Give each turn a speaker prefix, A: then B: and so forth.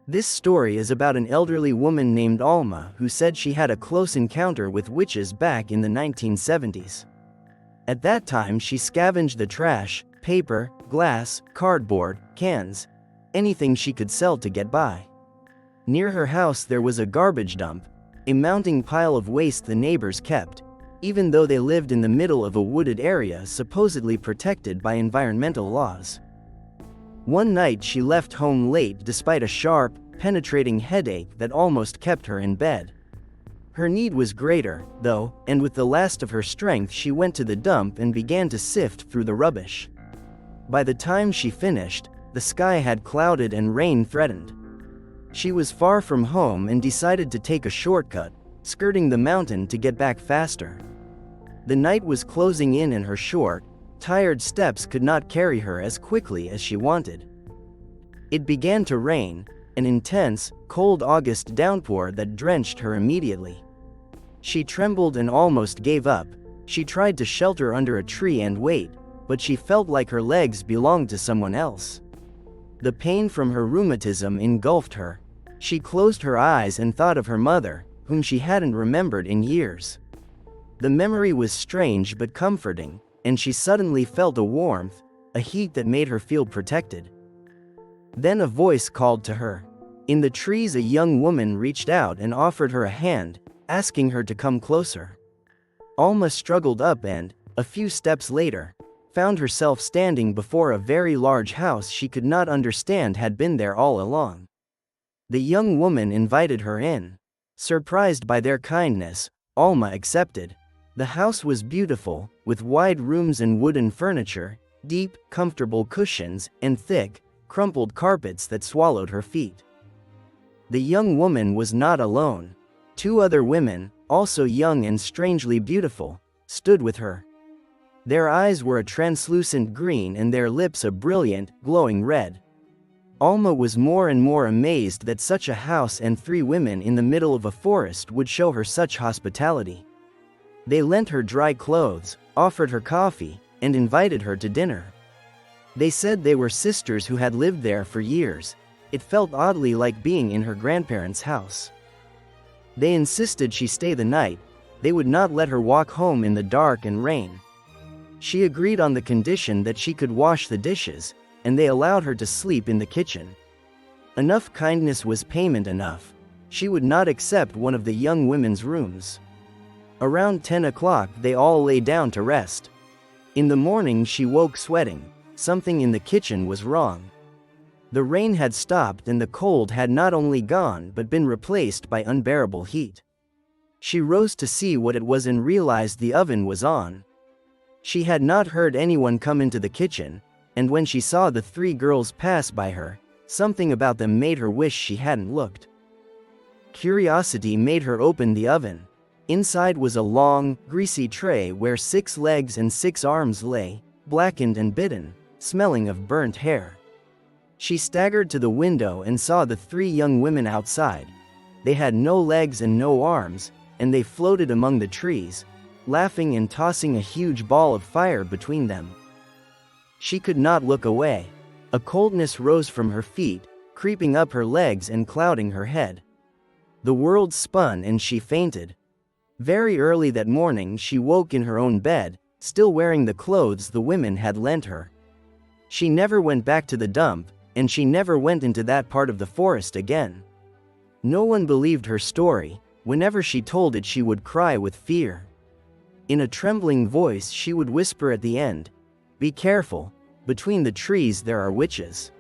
A: This story is about an elderly woman named Alma who said she had a close encounter with witches back in the 1970s. At that time, she scavenged the trash, paper, glass, cardboard, cans, anything she could sell to get by. Near her house there was a garbage dump, a mounting pile of waste the neighbors kept, even though they lived in the middle of a wooded area supposedly protected by environmental laws. One night she left home late despite a sharp, penetrating headache that almost kept her in bed. Her need was greater, though, and with the last of her strength she went to the dump and began to sift through the rubbish. By the time she finished, the sky had clouded and rain threatened. She was far from home and decided to take a shortcut, skirting the mountain to get back faster. The night was closing in and her short, tired steps could not carry her as quickly as she wanted. It began to rain, an intense, cold August downpour that drenched her immediately. She trembled and almost gave up. She tried to shelter under a tree and wait, but she felt like her legs belonged to someone else. The pain from her rheumatism engulfed her. She closed her eyes and thought of her mother, whom she hadn't remembered in years. The memory was strange but comforting, and she suddenly felt a warmth, a heat that made her feel protected. Then a voice called to her. In the trees a young woman reached out and offered her a hand, asking her to come closer. Alma struggled up and, a few steps later, found herself standing before a very large house she could not understand had been there all along. The young woman invited her in. Surprised by their kindness, Alma accepted. The house was beautiful, with wide rooms and wooden furniture, deep, comfortable cushions, and thick, crumpled carpets that swallowed her feet. The young woman was not alone. Two other women, also young and strangely beautiful, stood with her. Their eyes were a translucent green and their lips a brilliant, glowing red. Alma was more and more amazed that such a house and three women in the middle of a forest would show her such hospitality. They lent her dry clothes, offered her coffee, and invited her to dinner. They said they were sisters who had lived there for years. It felt oddly like being in her grandparents' house. They insisted she stay the night. They would not let her walk home in the dark and rain. She agreed on the condition that she could wash the dishes, and they allowed her to sleep in the kitchen. Enough kindness was payment enough. She would not accept one of the young women's rooms. Around 10 o'clock they all lay down to rest. In the morning she woke sweating. Something in the kitchen was wrong. The rain had stopped and the cold had not only gone but been replaced by unbearable heat. She rose to see what it was and realized the oven was on. She had not heard anyone come into the kitchen, and when she saw the three girls pass by her, something about them made her wish she hadn't looked. Curiosity made her open the oven. Inside was a long, greasy tray where 6 legs and 6 arms lay, blackened and bitten, smelling of burnt hair. She staggered to the window and saw the 3 young women outside. They had no legs and no arms, and they floated among the trees, laughing and tossing a huge ball of fire between them. She could not look away. A coldness rose from her feet, creeping up her legs and clouding her head. The world spun and she fainted. Very early that morning she woke in her own bed, still wearing the clothes the women had lent her. She never went back to the dump, and she never went into that part of the forest again. No one believed her story. Whenever she told it she would cry with fear. In a trembling voice she would whisper at the end, "Be careful, between the trees there are witches."